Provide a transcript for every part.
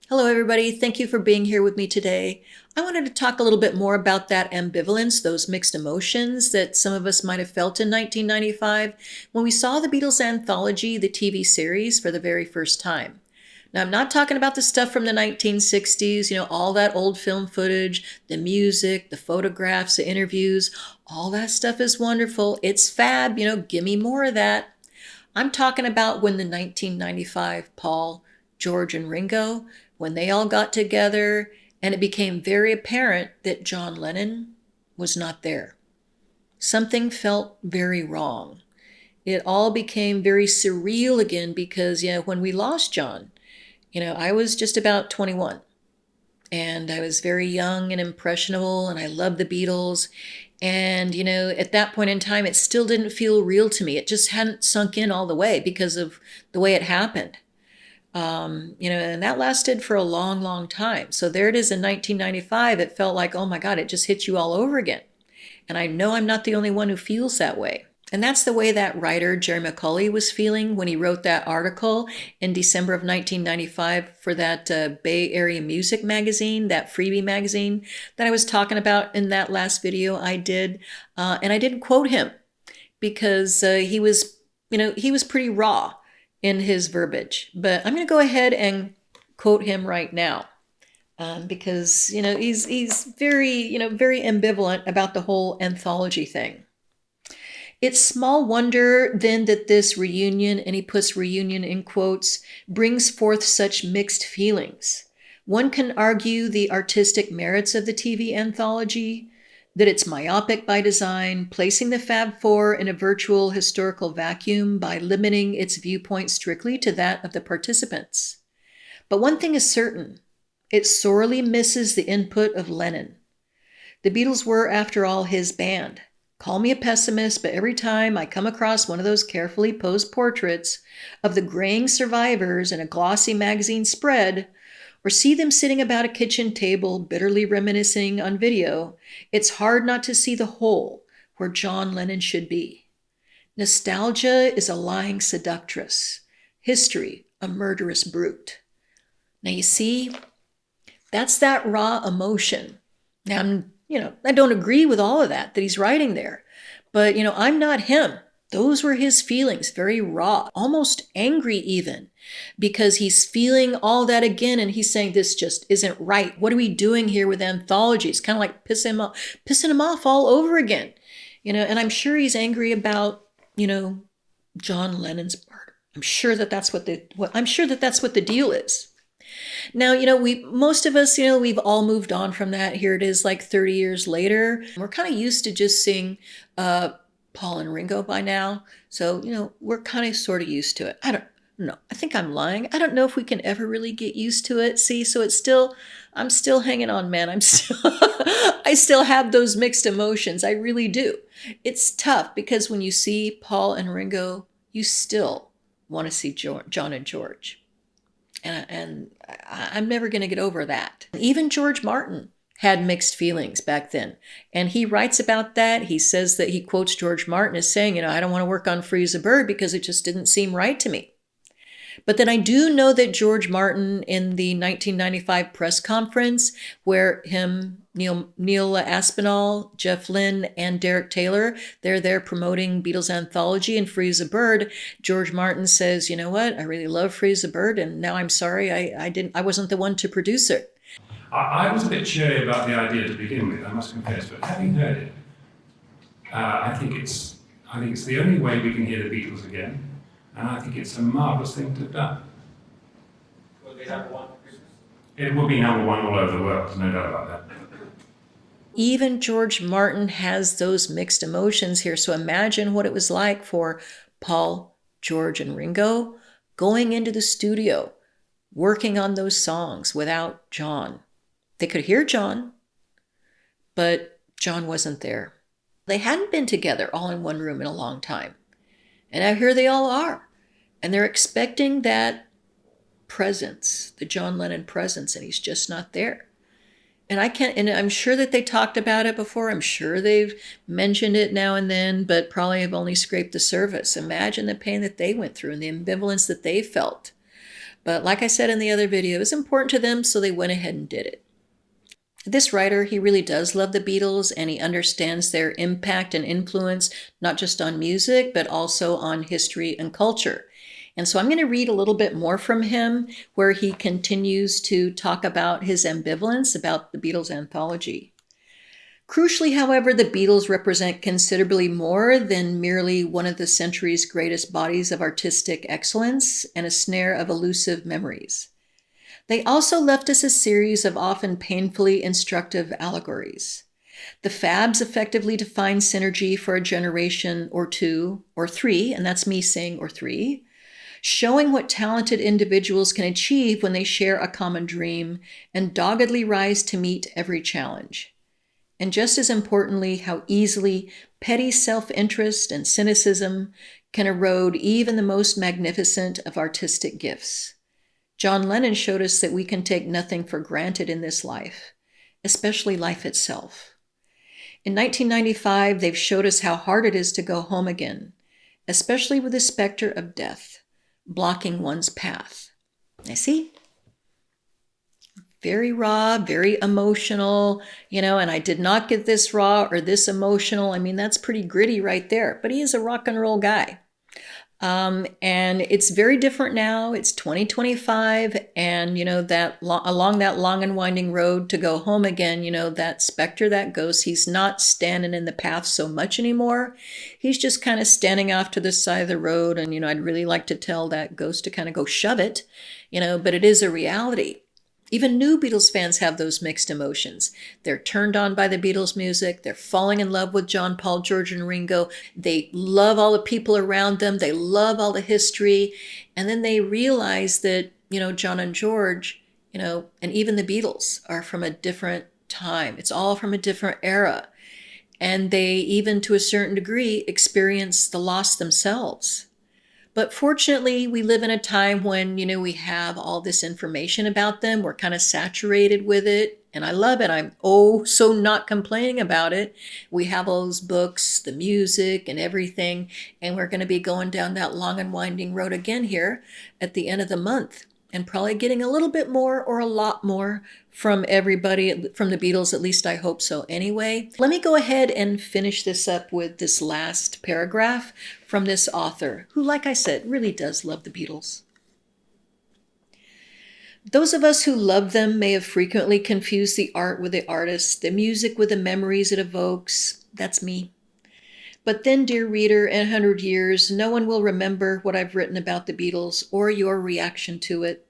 Hello, everybody. Thank you for being here with me today. I wanted to talk a little bit more about that ambivalence, those mixed emotions that some of us might have felt in 1995 when we saw the Beatles Anthology, the TV series, for the very first time. Now, I'm not talking about the stuff from the 1960s, all that old film footage, the music, the photographs, the interviews, all that stuff is wonderful. It's fab, give me more of that. I'm talking about when the 1995 Paul, George, and Ringo, when they all got together and it became very apparent that John Lennon was not there. Something felt very wrong. It all became very surreal again because, when we lost John, I was just about 21 and I was very young and impressionable and I loved the Beatles. And, at that point in time, it still didn't feel real to me. It just hadn't sunk in all the way because of the way it happened. And that lasted for a long, long time. So there it is in 1995. It felt like, oh my God, it just hit you all over again. And I know I'm not the only one who feels that way. And that's the way that writer, Jerry McCauley, was feeling when he wrote that article in December of 1995 for that Bay Area Music magazine, that freebie magazine that I was talking about in that last video I did. And I didn't quote him because he was pretty raw in his verbiage. But I'm going to go ahead and quote him right now. Because he's very very ambivalent about the whole anthology thing. It's small wonder then that this reunion, and he puts reunion in quotes, brings forth such mixed feelings. One can argue the artistic merits of the TV anthology, that it's myopic by design, placing the Fab Four in a virtual historical vacuum by limiting its viewpoint strictly to that of the participants. But one thing is certain, it sorely misses the input of Lennon. The Beatles were, after all, his band. Call me a pessimist, but every time I come across one of those carefully posed portraits of the graying survivors in a glossy magazine spread, or see them sitting about a kitchen table bitterly reminiscing on video, it's hard not to see the hole where John Lennon should be. Nostalgia is a lying seductress. History, a murderous brute. Now you see, that's that raw emotion. Now, I don't agree with all of that he's writing there, but, I'm not him. Those were his feelings, very raw, almost angry even, because he's feeling all that again and he's saying this just isn't right. What are we doing here with anthology? It's kind of like pissing him off all over again, and I'm sure he's angry about, John Lennon's murder. I'm sure that that's what the deal is. Now, most of us, we've all moved on from that. Here it is like 30 years later. We're kind of used to just seeing Paul and Ringo by now. So, we're kind of sort of used to it. I don't know. I think I'm lying. I don't know if we can ever really get used to it. See, so I'm still hanging on, man. I still have those mixed emotions. I really do. It's tough because when you see Paul and Ringo, you still want to see John and George. And I'm never going to get over that. Even George Martin had mixed feelings back then. And he writes about that. He says that he quotes George Martin as saying, I don't want to work on Free as a Bird because it just didn't seem right to me. But then I do know that George Martin in the 1995 press conference where Neil Aspinall, Jeff Lynne, and Derek Taylor, they're there promoting Beatles Anthology and Free as a Bird, George Martin says, you know what, I really love Free as a Bird, and now I'm sorry I wasn't the one to produce it. I was a bit cheery about the idea to begin with, I must confess, but having heard it, I think it's the only way we can hear the Beatles again. And I think it's a marvellous thing to have done. Will they number one for Christmas? It will be number one all over the world, no doubt about that. Even George Martin has those mixed emotions here. So imagine what it was like for Paul, George, and Ringo going into the studio, working on those songs without John. They could hear John, but John wasn't there. They hadn't been together all in one room in a long time. And now here they all are. And they're expecting that presence, the John Lennon presence, and he's just not there. And I'm sure that they talked about it before. I'm sure they've mentioned it now and then, but probably have only scraped the surface. Imagine the pain that they went through and the ambivalence that they felt. But like I said in the other video, it was important to them, so they went ahead and did it. This writer, he really does love the Beatles, and he understands their impact and influence, not just on music, but also on history and culture. And so I'm going to read a little bit more from him, where he continues to talk about his ambivalence about the Beatles Anthology. Crucially, however, the Beatles represent considerably more than merely one of the century's greatest bodies of artistic excellence and a snare of elusive memories. They also left us a series of often painfully instructive allegories. The Fabs effectively define synergy for a generation or two, or three, and that's me saying or three, showing what talented individuals can achieve when they share a common dream and doggedly rise to meet every challenge. And just as importantly, how easily petty self-interest and cynicism can erode even the most magnificent of artistic gifts. John Lennon showed us that we can take nothing for granted in this life, especially life itself. In 1995, they've showed us how hard it is to go home again, especially with the specter of death blocking one's path. I see. Very raw, very emotional, and I did not get this raw or this emotional. I mean, that's pretty gritty right there, but he is a rock and roll guy. And it's very different now. It's 2025, and along that long and winding road to go home again, that specter, that ghost, he's not standing in the path so much anymore. He's just kind of standing off to the side of the road, and I'd really like to tell that ghost to kind of go shove it, but it is a reality. Even new Beatles fans have those mixed emotions. They're turned on by the Beatles music. They're falling in love with John, Paul, George, and Ringo. They love all the people around them. They love all the history. And then they realize that, John and George, and even the Beatles are from a different time. It's all from a different era. And they, even to a certain degree, experience the loss themselves. But fortunately, we live in a time when, we have all this information about them. We're kind of saturated with it, and I love it. I'm so not complaining about it. We have all those books, the music, and everything, and we're going to be going down that long and winding road again here at the end of the month, and probably getting a little bit more or a lot more from everybody, from the Beatles, at least I hope so anyway. Let me go ahead and finish this up with this last paragraph from this author, who, like I said, really does love the Beatles. Those of us who love them may have frequently confused the art with the artist, the music with the memories it evokes. That's me. But then, dear reader, in 100 years, no one will remember what I've written about the Beatles or your reaction to it.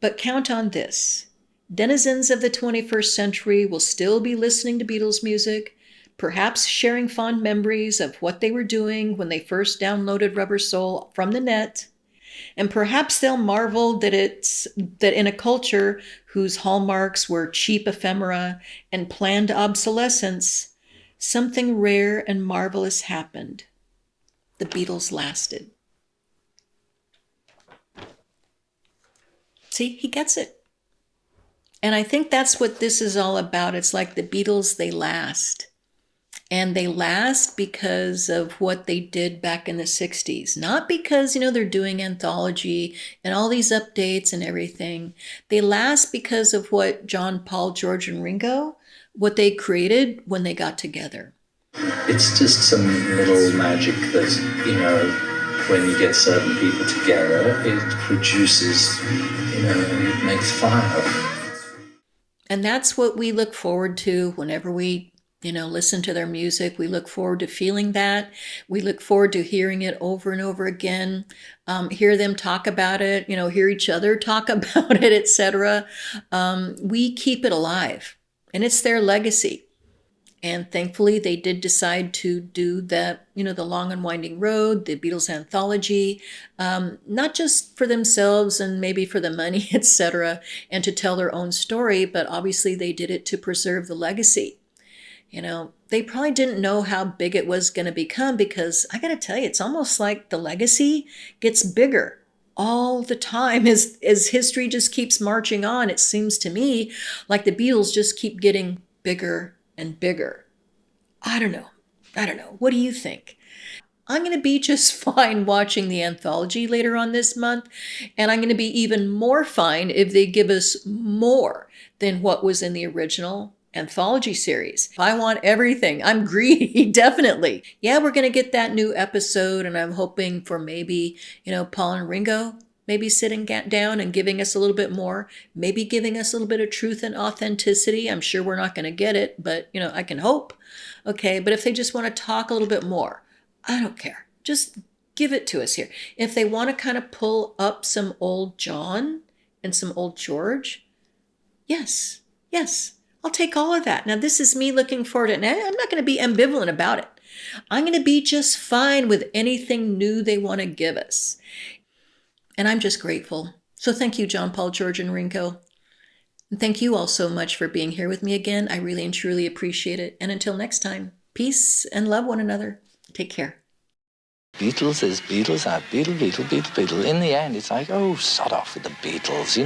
But count on this. Denizens of the 21st century will still be listening to Beatles music, perhaps sharing fond memories of what they were doing when they first downloaded Rubber Soul from the net, and perhaps they'll marvel that in a culture whose hallmarks were cheap ephemera and planned obsolescence, something rare and marvelous happened. The Beatles lasted. See, he gets it. And I think that's what this is all about. It's like the Beatles, they last. And they last because of what they did back in the 60s. Not because, they're doing anthology and all these updates and everything. They last because of what John, Paul, George, and Ringo, what they created when they got together. It's just some little magic that, when you get certain people together, it produces, it makes fire. And that's what we look forward to whenever we listen to their music. We look forward to feeling that. We look forward to hearing it over and over again, hear them talk about it, hear each other talk about it, etc. We keep it alive, and it's their legacy. And thankfully, they did decide to do that, the long and winding road, the Beatles Anthology, not just for themselves and maybe for the money, etc., and to tell their own story, but obviously they did it to preserve the legacy. They probably didn't know how big it was going to become, because I got to tell you, it's almost like the legacy gets bigger all the time as history just keeps marching on. It seems to me like the Beatles just keep getting bigger and bigger. I don't know. What do you think? I'm going to be just fine watching the anthology later on this month, and I'm going to be even more fine if they give us more than what was in the original anthology series. I want everything. I'm greedy, definitely. Yeah, we're going to get that new episode, and I'm hoping for maybe, Paul and Ringo maybe sitting down and giving us a little bit more, maybe giving us a little bit of truth and authenticity. I'm sure we're not going to get it, but, I can hope. Okay, but if they just want to talk a little bit more, I don't care. Just give it to us here. If they want to kind of pull up some old John and some old George, yes, I'll take all of that. Now, this is me looking forward to it. Now, I'm not going to be ambivalent about it. I'm going to be just fine with anything new they want to give us. And I'm just grateful. So thank you, John, Paul, George, and Ringo. And thank you all so much for being here with me again. I really and truly appreciate it. And until next time, peace and love one another. Take care. Beatles is Beatles are Beatle. In the end, it's like, oh, sod off with the Beatles,